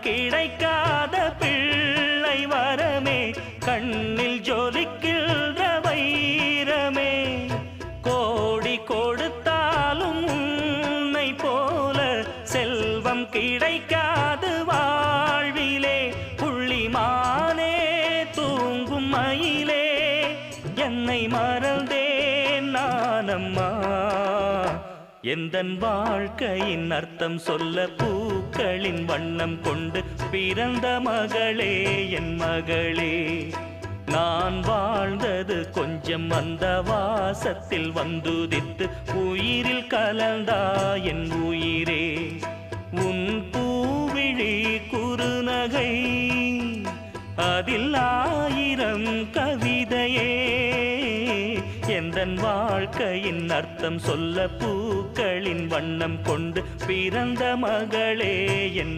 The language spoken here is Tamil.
கிடைக்காத பிள்ளை வரமே, கண்ணில் ஜொலிக்கின்ற வைரமே. கோடி கொடுத்தாலும் உன்னை போல செல்வம் கிடைக்காது வாழ்விலே. புள்ளிமானே தூங்கும் மயிலே, என்னை மறந்தேன் நானம்மா. எந்தன் வாழ்க்கையின் அர்த்தம் சொல்ல பூக்களின் வண்ணம் கொண்டு பிறந்த மகளே என் மகளே. நான் வாழ்ந்தது கொஞ்சம் அந்த வாசத்தில் வந்துதித்து உயிரில் கலந்தா என் உயிரே. உன் பூவிழி குறுநகை அதில் ஆயிரம் கவிதையே. எந்தன் வாழ்க்கையின் அர்த்தம் சொல்ல பூக்களின் வண்ணம் கொண்டு பிறந்த மகளே என்